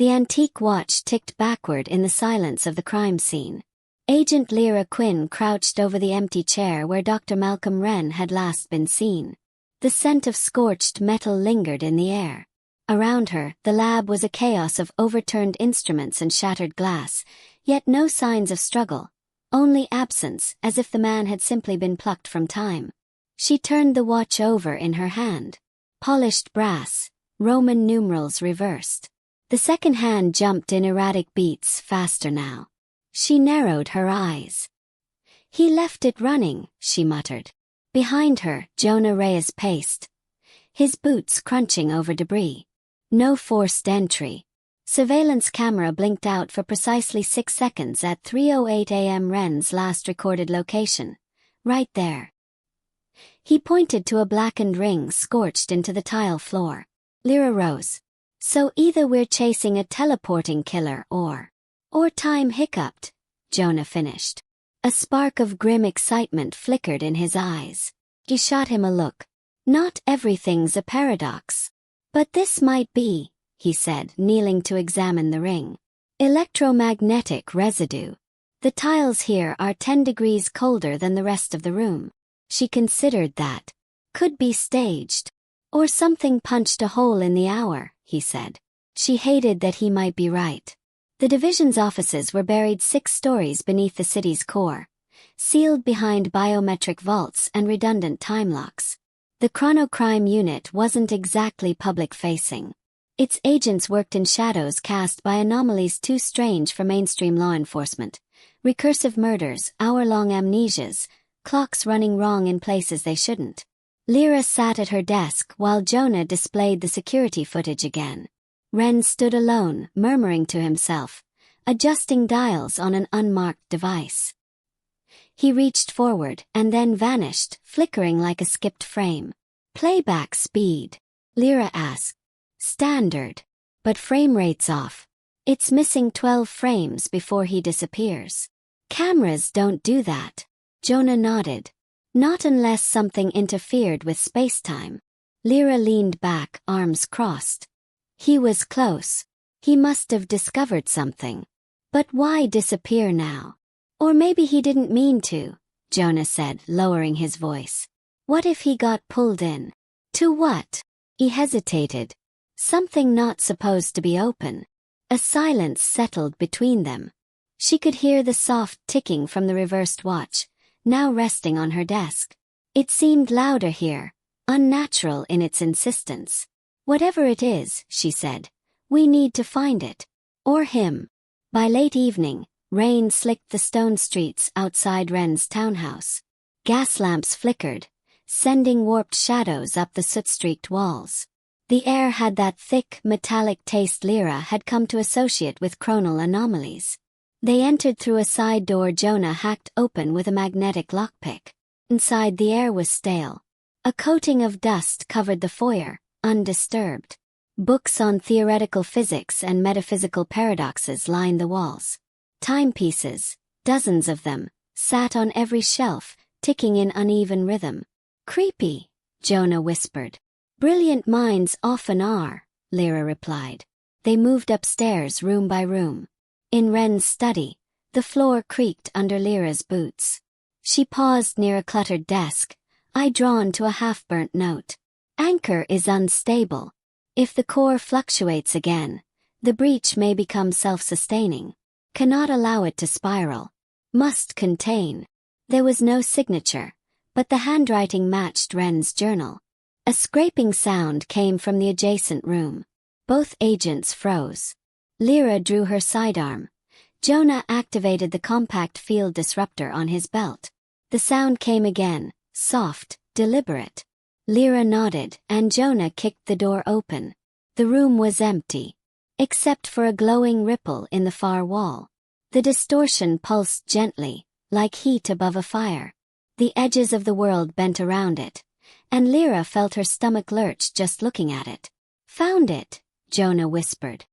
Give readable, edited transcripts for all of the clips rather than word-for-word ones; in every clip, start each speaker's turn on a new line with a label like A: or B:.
A: The antique watch ticked backward in the silence of the crime scene. Agent Lyra Quinn crouched over the empty chair where Dr. Malcolm Wren had last been seen. The scent of scorched metal lingered in the air. Around her, the lab was a chaos of overturned instruments and shattered glass, yet no signs of struggle, only absence, as if the man had simply been plucked from time. She turned the watch over in her hand. Polished brass, Roman numerals reversed. The second hand jumped in erratic beats, faster now. She narrowed her eyes. "He left it running," she muttered. Behind her, Jonah Reyes paced, his boots crunching over debris. No forced entry. Surveillance camera blinked out for precisely 6 seconds at 3:08 a.m. Wren's last recorded location. Right there. He pointed to a blackened ring scorched into the tile floor. Lyra rose. "So either we're chasing a teleporting killer or time hiccuped," Jonah finished. A spark of grim excitement flickered in his eyes. He shot him a look. "Not everything's a paradox. But this might be," he said, kneeling to examine the ring. "Electromagnetic residue. The tiles here are 10 degrees colder than the rest of the room." She considered that. "Could be staged. Or something punched a hole in the hour," he said. She hated that he might be right. The division's offices were buried 6 stories beneath the city's core, sealed behind biometric vaults and redundant time locks. The chronocrime unit wasn't exactly public-facing. Its agents worked in shadows cast by anomalies too strange for mainstream law enforcement. Recursive murders, hour-long amnesias, clocks running wrong in places they shouldn't. Lyra sat at her desk while Jonah displayed the security footage again. Wren stood alone, murmuring to himself, adjusting dials on an unmarked device. He reached forward and then vanished, flickering like a skipped frame. "Playback speed?" Lyra asked. "Standard. But frame rate's off. It's missing 12 frames before he disappears." "Cameras don't do that." Jonah nodded. "Not unless something interfered with spacetime." Lyra leaned back, arms crossed. He was close. He must have discovered something. But why disappear now? "Or maybe he didn't mean to," Jonah said, lowering his voice. "What if he got pulled in?" "To what?" He hesitated. "Something not supposed to be open." A silence settled between them. She could hear the soft ticking from the reversed watch, now resting on her desk. It seemed louder here, unnatural in its insistence. "Whatever it is," she said, "we need to find it. Or him." By late evening, rain slicked the stone streets outside Wren's townhouse. Gas lamps flickered, sending warped shadows up the soot-streaked walls. The air had that thick, metallic taste Lyra had come to associate with chronal anomalies. They entered through a side door Jonah hacked open with a magnetic lockpick. Inside, the air was stale. A coating of dust covered the foyer, undisturbed. Books on theoretical physics and metaphysical paradoxes lined the walls. Timepieces, dozens of them, sat on every shelf, ticking in uneven rhythm. "Creepy," Jonah whispered. "Brilliant minds often are," Lyra replied. They moved upstairs room by room. In Wren's study, the floor creaked under Lyra's boots. She paused near a cluttered desk, eye drawn to a half-burnt note. "Anchor is unstable. If the core fluctuates again, the breach may become self-sustaining. Cannot allow it to spiral. Must contain." There was no signature, but the handwriting matched Wren's journal. A scraping sound came from the adjacent room. Both agents froze. Lyra drew her sidearm. Jonah activated the compact field disruptor on his belt. The sound came again, soft, deliberate. Lyra nodded, and Jonah kicked the door open. The room was empty, except for a glowing ripple in the far wall. The distortion pulsed gently, like heat above a fire. The edges of the world bent around it, and Lyra felt her stomach lurch just looking at it. "Found it," Jonah whispered.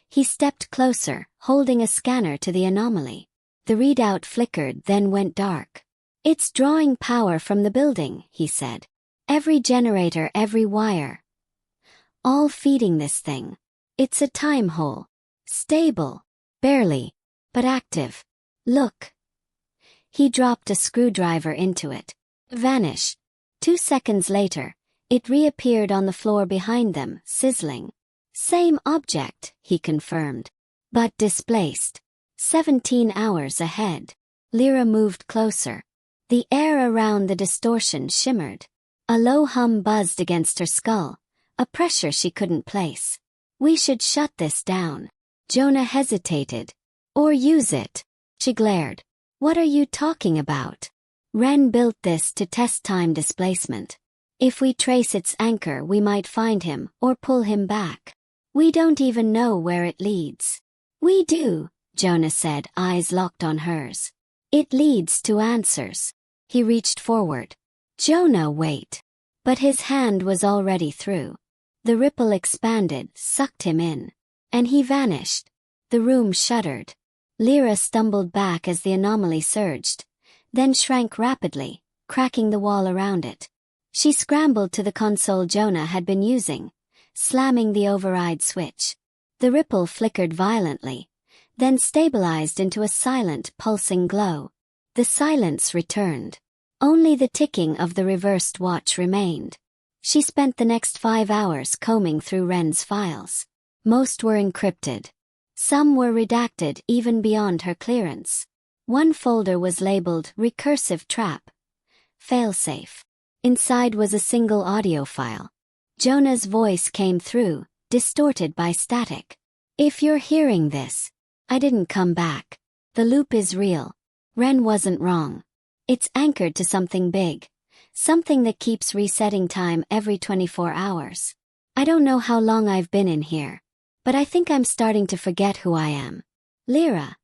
A: He stepped closer, holding a scanner to the anomaly. The readout flickered, then went dark. "It's drawing power from the building," he said. "Every generator, every wire. All feeding this thing." It's a time hole. Stable. Barely. But active. Look. He dropped a screwdriver into it. Vanish. 2 seconds later, it reappeared on the floor behind them, sizzling. Same object, he confirmed. But displaced. 17 hours ahead. Lyra moved closer. The air around the distortion shimmered. A low hum buzzed against her skull, a pressure she couldn't place. We should shut this down. Jonah hesitated. Or use it. She glared. What are you talking about? Wren built this to test time displacement. If we trace its anchor, we might find him or pull him back. We don't even know where it leads. We do, Jonah said, eyes locked on hers. It leads to answers. He reached forward. Jonah, wait. But his hand was already through. The ripple expanded, sucked him in. And he vanished. The room shuddered. Lyra stumbled back as the anomaly surged, then shrank rapidly, cracking the wall around it. She scrambled to the console Jonah had been using, slamming the override switch. The ripple flickered violently, then stabilized into a silent, pulsing glow. The silence returned. Only the ticking of the reversed watch remained. She spent the next 5 hours combing through Wren's files. Most were encrypted. Some were redacted even beyond her clearance. One folder was labeled Recursive Trap. Failsafe. Inside was a single audio file. Jonah's voice came through, distorted by static. If you're hearing this, I didn't come back. The loop is real. Wren wasn't wrong. It's anchored to something big. Something that keeps resetting time every 24 hours. I don't know how long I've been in here, but I think I'm starting to forget who I am. Lyra.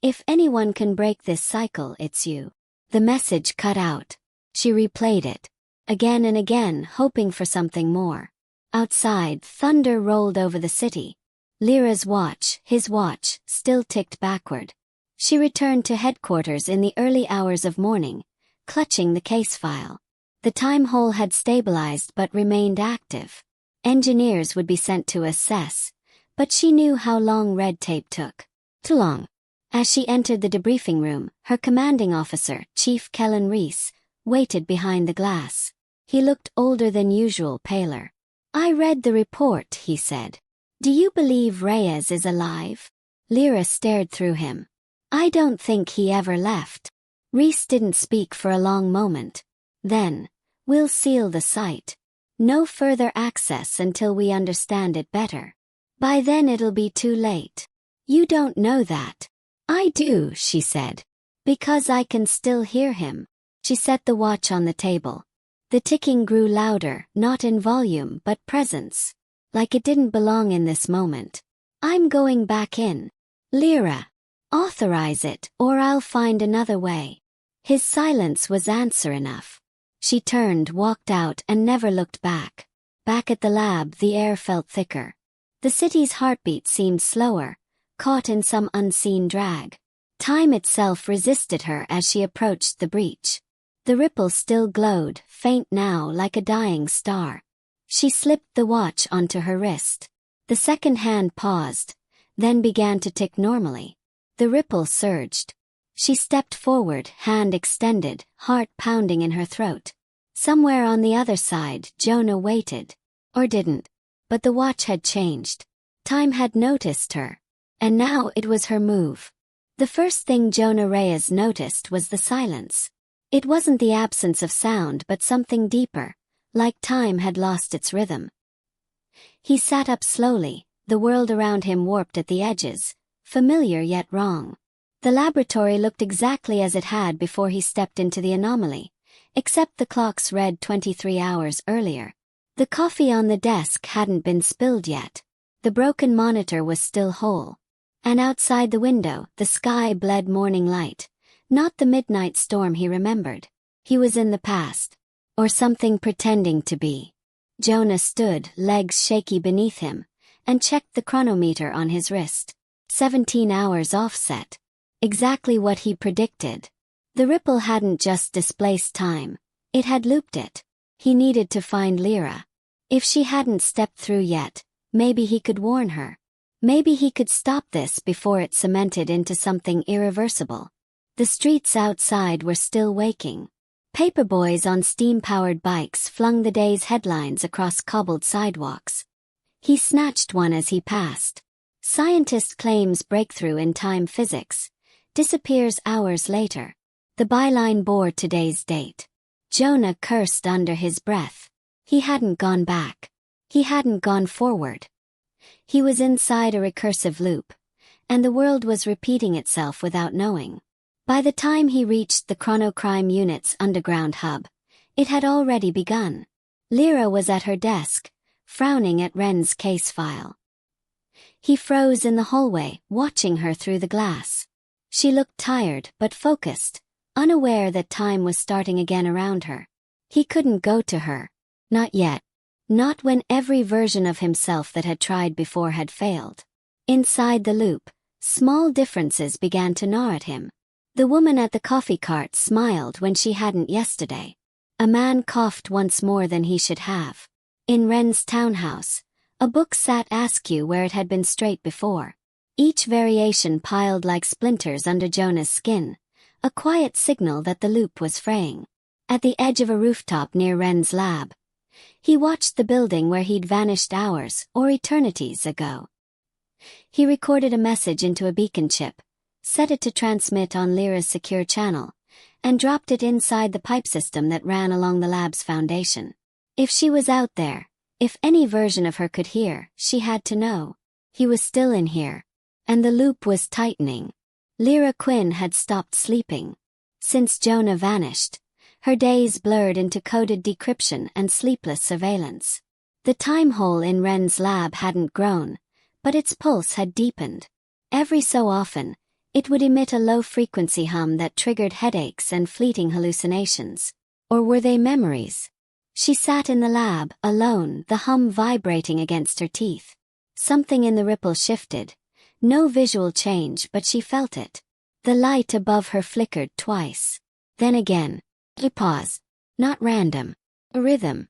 A: If anyone can break this cycle, it's you. The message cut out. She replayed it. Again and again, hoping for something more. Outside, thunder rolled over the city. Lyra's watch, his watch, still ticked backward. She returned to headquarters in the early hours of morning, clutching the case file. The Timehole had stabilized but remained active. Engineers would be sent to assess, but she knew how long red tape took. Too long. As she entered the debriefing room, her commanding officer, Chief Kellen Reese, waited behind the glass. He looked older than usual, paler. I read the report, he said. Do you believe Reyes is alive? Lyra stared through him. I don't think he ever left. Reese didn't speak for a long moment. Then, we'll seal the site. No further access until we understand it better. By then it'll be too late. You don't know that. I do, she said. Because I can still hear him. She set the watch on the table. The ticking grew louder, not in volume but presence. Like it didn't belong in this moment. I'm going back in. Lyra. Authorize it, or I'll find another way. His silence was answer enough. She turned, walked out, and never looked back. Back at the lab, the air felt thicker. The city's heartbeat seemed slower, caught in some unseen drag. Time itself resisted her as she approached the breach. The ripple still glowed, faint now like a dying star. She slipped the watch onto her wrist. The second hand paused, then began to tick normally. The ripple surged. She stepped forward, hand extended, heart pounding in her throat. Somewhere on the other side, Jonah waited. Or didn't. But the watch had changed. Time had noticed her. And now it was her move. The first thing Jonah Reyes noticed was the silence. It wasn't the absence of sound but something deeper, like time had lost its rhythm. He sat up slowly, the world around him warped at the edges, familiar yet wrong. The laboratory looked exactly as it had before he stepped into the anomaly, except the clocks read 23 hours earlier. The coffee on the desk hadn't been spilled yet. The broken monitor was still whole. And outside the window, the sky bled morning light. Not the midnight storm he remembered. He was in the past. Or something pretending to be. Jonah stood, legs shaky beneath him, and checked the chronometer on his wrist. 17 hours offset. Exactly what he predicted. The ripple hadn't just displaced time. It had looped it. He needed to find Lyra. If she hadn't stepped through yet, Maybe he could warn her. Maybe he could stop this before it cemented into something irreversible. The streets outside were still waking. Paperboys on steam-powered bikes flung the day's headlines across cobbled sidewalks. He snatched one as he passed. Scientist claims breakthrough in time physics. Disappears hours later. The byline bore today's date. Jonah cursed under his breath. He hadn't gone back. He hadn't gone forward. He was inside a recursive loop, and the world was repeating itself without knowing. By the time he reached the chronocrime unit's underground hub, it had already begun. Lyra was at her desk, frowning at Wren's case file. He froze in the hallway, watching her through the glass. She looked tired but focused, unaware that time was starting again around her. He couldn't go to her. Not yet. Not when every version of himself that had tried before had failed. Inside the loop, small differences began to gnaw at him. The woman at the coffee cart smiled when she hadn't yesterday. A man coughed once more than he should have. In Wren's townhouse, a book sat askew where it had been straight before. Each variation piled like splinters under Jonah's skin, a quiet signal that the loop was fraying. At the edge of a rooftop near Wren's lab, he watched the building where he'd vanished hours or eternities ago. He recorded a message into a beacon chip, set it to transmit on Lyra's secure channel, and dropped it inside the pipe system that ran along the lab's foundation. If she was out there, if any version of her could hear, she had to know. He was still in here. And the loop was tightening. Lyra Quinn had stopped sleeping. Since Jonah vanished, her days blurred into coded decryption and sleepless surveillance. The timehole in Wren's lab hadn't grown, but its pulse had deepened. Every so often, it would emit a low-frequency hum that triggered headaches and fleeting hallucinations. Or were they memories? She sat in the lab, alone, the hum vibrating against her teeth. Something in the ripple shifted. No visual change, but she felt it. The light above her flickered twice. Then again. A pause. Not random. A rhythm.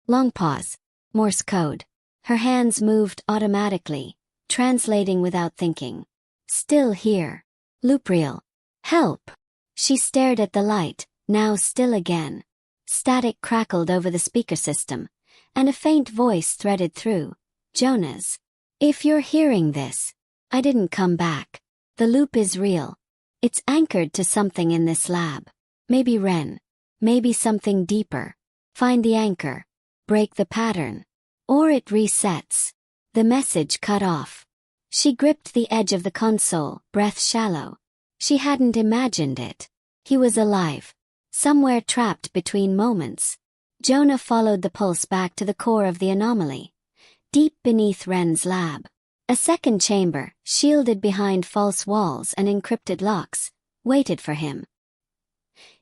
A: Long pause. Morse code. Her hands moved automatically, translating without thinking. Still here. Loop reel. Help. She stared at the light, now still again. Static crackled over the speaker system, and a faint voice threaded through. Jonah's. If you're hearing this, I didn't come back. The loop is real. It's anchored to something in this lab. Maybe Wren. Maybe something deeper. Find the anchor. Break the pattern. Or it resets. The message cut off. She gripped the edge of the console, breath shallow. She hadn't imagined it. He was alive. Somewhere trapped between moments. Jonah followed the pulse back to the core of the anomaly. Deep beneath Wren's lab. A second chamber, shielded behind false walls and encrypted locks, waited for him.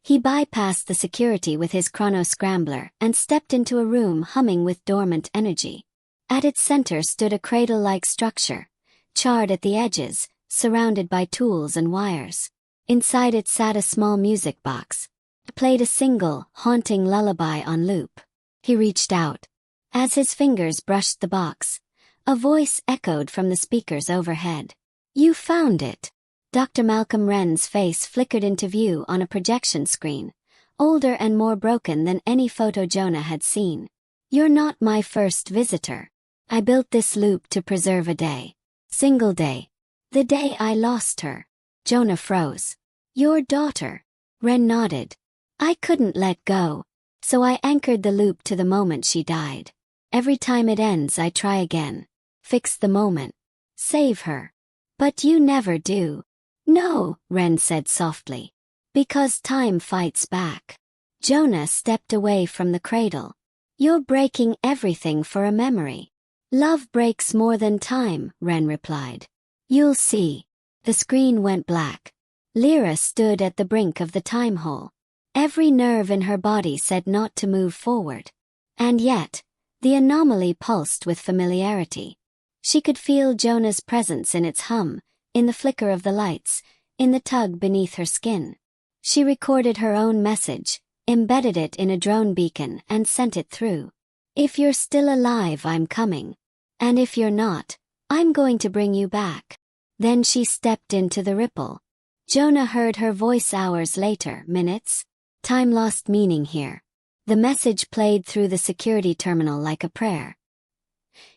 A: He bypassed the security with his chrono scrambler and stepped into a room humming with dormant energy. At its center stood a cradle-like structure, charred at the edges, surrounded by tools and wires. Inside it sat a small music box. It played a single, haunting lullaby on loop. He reached out. As his fingers brushed the box, a voice echoed from the speakers overhead. You found it. Dr. Malcolm Wren's face flickered into view on a projection screen, older and more broken than any photo Jonah had seen. You're not my first visitor. I built this loop to preserve a day. Single day. The day I lost her. Jonah froze. Your daughter. Wren nodded. I couldn't let go, so I anchored the loop to the moment she died. Every time it ends I try again. Fix the moment. Save her. But you never do. No, Wren said softly. Because time fights back. Jonah stepped away from the cradle. You're breaking everything for a memory. Love breaks more than time, Wren replied. You'll see. The screen went black. Lyra stood at the brink of the timehole. Every nerve in her body said not to move forward. And yet, the anomaly pulsed with familiarity. She could feel Jonah's presence in its hum, in the flicker of the lights, in the tug beneath her skin. She recorded her own message, embedded it in a drone beacon and sent it through. If you're still alive, I'm coming. And if you're not, I'm going to bring you back. Then she stepped into the ripple. Jonah heard her voice hours later, minutes. Time lost meaning here. The message played through the security terminal like a prayer.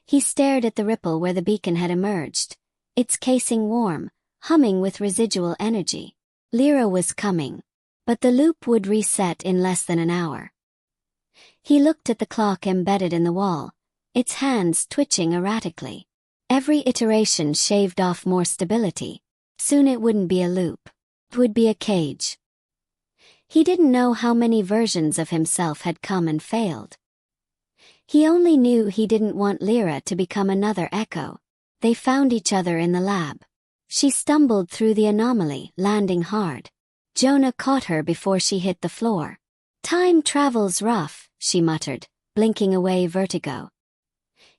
A: He stared at the ripple where the beacon had emerged, its casing warm, humming with residual energy. Lyra was coming, but the loop would reset in less than an hour. He looked at the clock embedded in the wall, its hands twitching erratically. Every iteration shaved off more stability. Soon it wouldn't be a loop. It would be a cage. He didn't know how many versions of himself had come and failed. He only knew he didn't want Lyra to become another Echo. They found each other in the lab. She stumbled through the anomaly, landing hard. Jonah caught her before she hit the floor. Time travel's rough, she muttered, blinking away vertigo.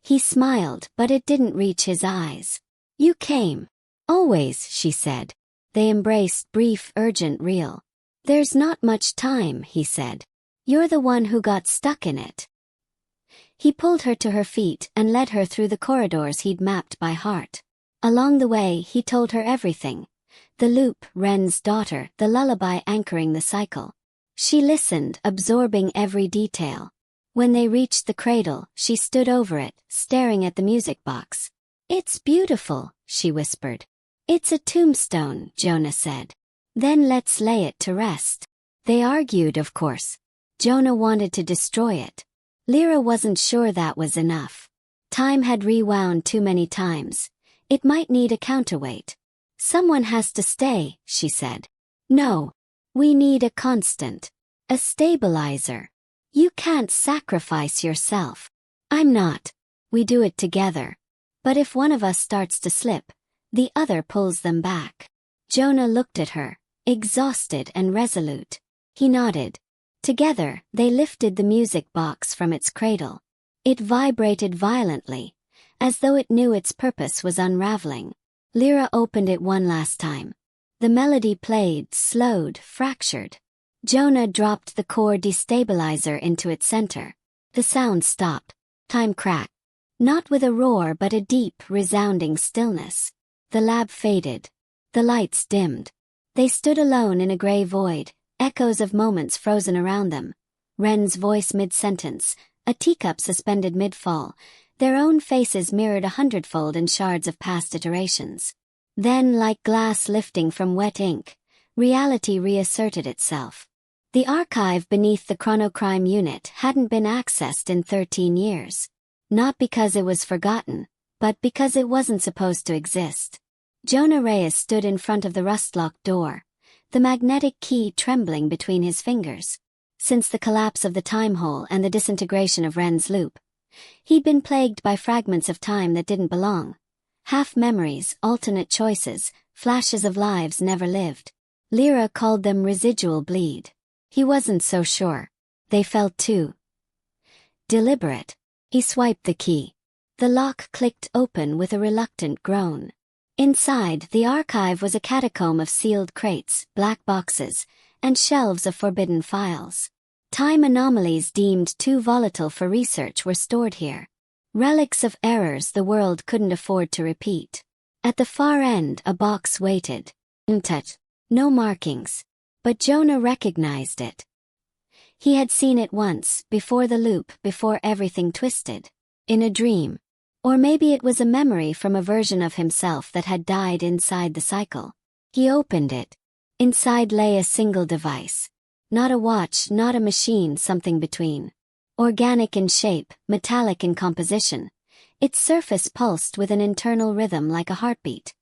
A: He smiled, but it didn't reach his eyes. You came. Always, she said. They embraced, brief, urgent, real. There's not much time, he said. You're the one who got stuck in it. He pulled her to her feet and led her through the corridors he'd mapped by heart. Along the way, he told her everything. The loop, Wren's daughter, the lullaby anchoring the cycle. She listened, absorbing every detail. When they reached the cradle, she stood over it, staring at the music box. It's beautiful, she whispered. It's a tombstone, Jonah said. Then let's lay it to rest. They argued, of course. Jonah wanted to destroy it. Lyra wasn't sure that was enough. Time had rewound too many times. It might need a counterweight. Someone has to stay, she said. No. We need a constant. A stabilizer. You can't sacrifice yourself. I'm not. We do it together. But if one of us starts to slip, the other pulls them back. Jonah looked at her, exhausted and resolute. He nodded. Together, they lifted the music box from its cradle. It vibrated violently, as though it knew its purpose was unraveling. Lyra opened it one last time. The melody played, slowed, fractured. Jonah dropped the core destabilizer into its center. The sound stopped. Time cracked. Not with a roar but a deep, resounding stillness. The lab faded. The lights dimmed. They stood alone in a gray void, echoes of moments frozen around them. Wren's voice mid-sentence, a teacup suspended mid-fall, their own faces mirrored 100-fold in shards of past iterations. Then, like glass lifting from wet ink, reality reasserted itself. The archive beneath the chronocrime unit hadn't been accessed in 13 years. Not because it was forgotten, but because it wasn't supposed to exist. Jonah Reyes stood in front of the rust-locked door, the magnetic key trembling between his fingers. Since the collapse of the Timehole and the disintegration of Wren's loop, he'd been plagued by fragments of time that didn't belong. Half-memories, alternate choices, flashes of lives never lived. Lyra called them residual bleed. He wasn't so sure. They felt too deliberate. He swiped the key. The lock clicked open with a reluctant groan. Inside, the archive was a catacomb of sealed crates, black boxes, and shelves of forbidden files. Time anomalies deemed too volatile for research were stored here. Relics of errors the world couldn't afford to repeat. At the far end, a box waited. Uthete. No markings. But Jonah recognized it. He had seen it once, before the loop, before everything twisted. In a dream. Or maybe it was a memory from a version of himself that had died inside the cycle. He opened it. Inside lay a single device. Not a watch, not a machine, something between. Organic in shape, metallic in composition. Its surface pulsed with an internal rhythm like a heartbeat.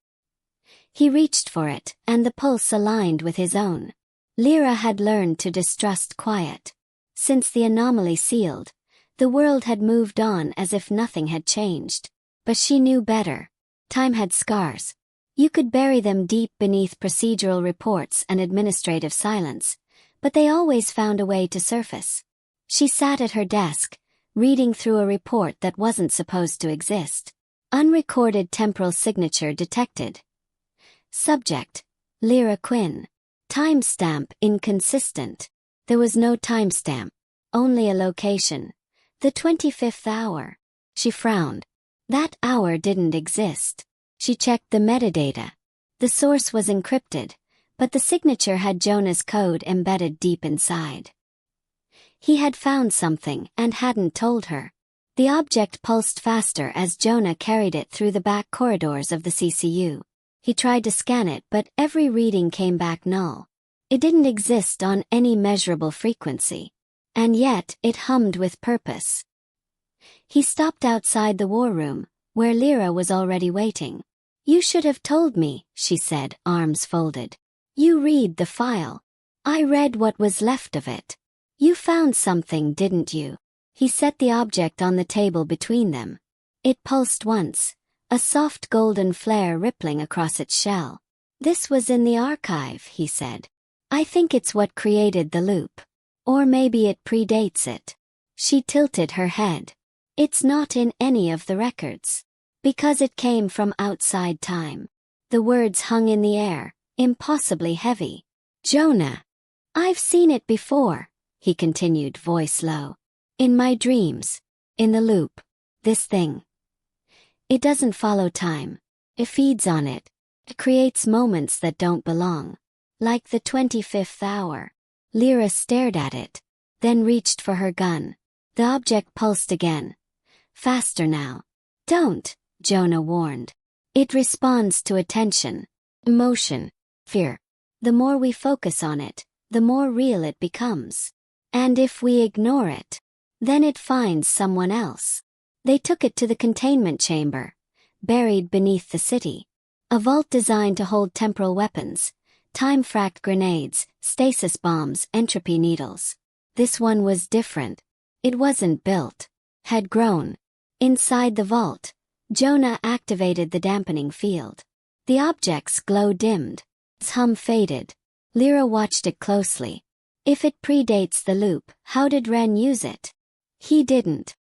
A: He reached for it, and the pulse aligned with his own. Lyra had learned to distrust quiet. Since the anomaly sealed, the world had moved on as if nothing had changed. But she knew better. Time had scars. You could bury them deep beneath procedural reports and administrative silence, but they always found a way to surface. She sat at her desk, reading through a report that wasn't supposed to exist. Unrecorded temporal signature detected. Subject: Lyra Quinn. Timestamp inconsistent. There was no timestamp, only a location. The 25th hour. She frowned. That hour didn't exist. She checked the metadata. The source was encrypted, but the signature had Jonah's code embedded deep inside. He had found something and hadn't told her. The object pulsed faster as Jonah carried it through the back corridors of the CCU. He tried to scan it, but every reading came back null. It didn't exist on any measurable frequency. And yet, it hummed with purpose. He stopped outside the war room, where Lyra was already waiting. "You should have told me," she said, arms folded. "You read the file. I read what was left of it. You found something, didn't you?" He set the object on the table between them. It pulsed once, a soft golden flare rippling across its shell. "This was in the archive," he said. "I think it's what created the loop. Or maybe it predates it." She tilted her head. "It's not in any of the records. Because it came from outside time." The words hung in the air, impossibly heavy. "Jonah. I've seen it before," he continued, voice low. "In my dreams. In the loop. This thing. It doesn't follow time. It feeds on it. It creates moments that don't belong. Like the 25th hour." Lyra stared at it, then reached for her gun. The object pulsed again. Faster now. "Don't," Jonah warned. "It responds to attention, emotion, fear. The more we focus on it, the more real it becomes. And if we ignore it, then it finds someone else." They took it to the containment chamber, buried beneath the city. A vault designed to hold temporal weapons, time-fracked grenades, stasis bombs, entropy needles. This one was different. It wasn't built. Had grown. Inside the vault, Jonah activated the dampening field. The object's glow dimmed. Its hum faded. Lyra watched it closely. If it predates the loop, how did Ren use it? He didn't.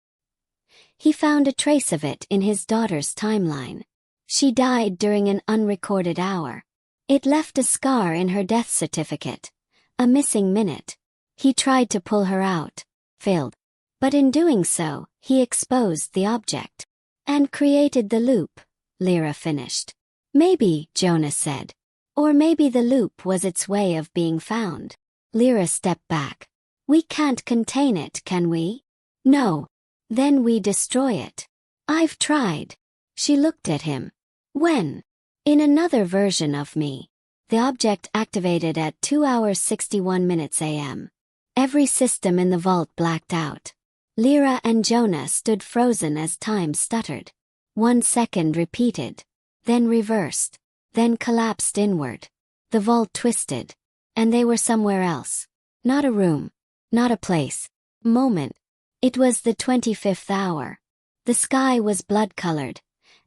A: He found a trace of it in his daughter's timeline. She died during an unrecorded hour. It left a scar in her death certificate. A missing minute. He tried to pull her out. Failed. But in doing so, he exposed the object. And created the loop, Lyra finished. "Maybe," Jonah said. "Or maybe the loop was its way of being found." Lyra stepped back. "We can't contain it, can we?" "No. Then we destroy it." "I've tried." She looked at him. "When?" "In another version of me." The object activated at 2 hours 61 minutes a.m. Every system in the vault blacked out. Lyra and Jonah stood frozen as time stuttered. 1 second repeated. Then reversed. Then collapsed inward. The vault twisted. And they were somewhere else. Not a room. Not a place. Moment. It was the 25th hour. The sky was blood-colored,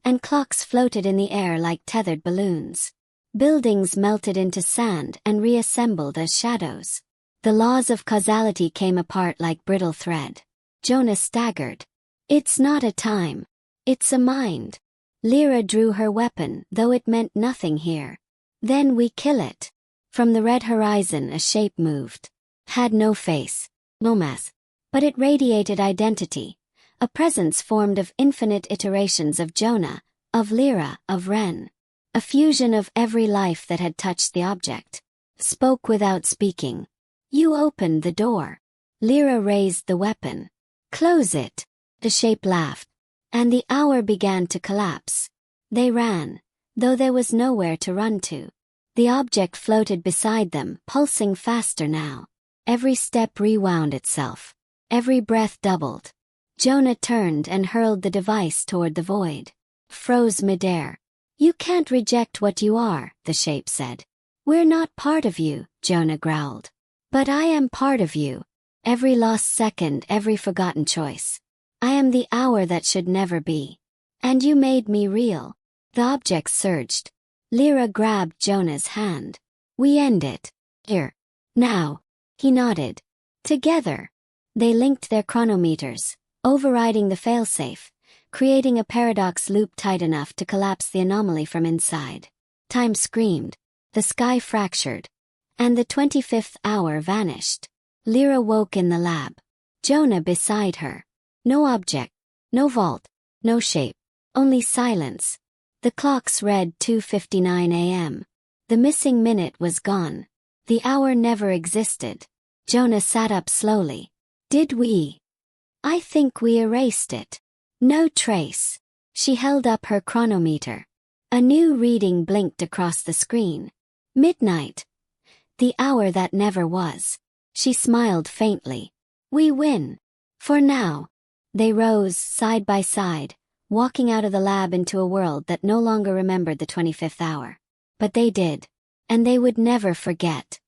A: and clocks floated in the air like tethered balloons. Buildings melted into sand and reassembled as shadows. The laws of causality came apart like brittle thread. Jonah staggered. "It's not a time. It's a mind." Lyra drew her weapon, though it meant nothing here. "Then we kill it." From the red horizon a shape moved. Had no face. No mass. But it radiated identity. A presence formed of infinite iterations of Jonah, of Lyra, of Ren. A fusion of every life that had touched the object. Spoke without speaking. "You opened the door." Lyra raised the weapon. "Close it." The shape laughed. And the hour began to collapse. They ran, though there was nowhere to run to. The object floated beside them, pulsing faster now. Every step rewound itself. Every breath doubled. Jonah turned and hurled the device toward the void. Froze midair. "You can't reject what you are," the shape said. "We're not part of you," Jonah growled. "But I am part of you. Every lost second, every forgotten choice. I am the hour that should never be. And you made me real." The object surged. Lyra grabbed Jonah's hand. "We end it. Here. Now." He nodded. Together. They linked their chronometers, overriding the failsafe, creating a paradox loop tight enough to collapse the anomaly from inside. Time screamed. The sky fractured. And the 25th hour vanished. Lyra woke in the lab. Jonah beside her. No object. No vault. No shape. Only silence. The clocks read 2:59 a.m. The missing minute was gone. The hour never existed. Jonah sat up slowly. Did we? I think we erased it. No trace. She held up her chronometer. A new reading blinked across the screen. Midnight. The hour that never was. She smiled faintly. We win. For now. They rose, side by side, walking out of the lab into a world that no longer remembered the 25th hour. But they did. And they would never forget.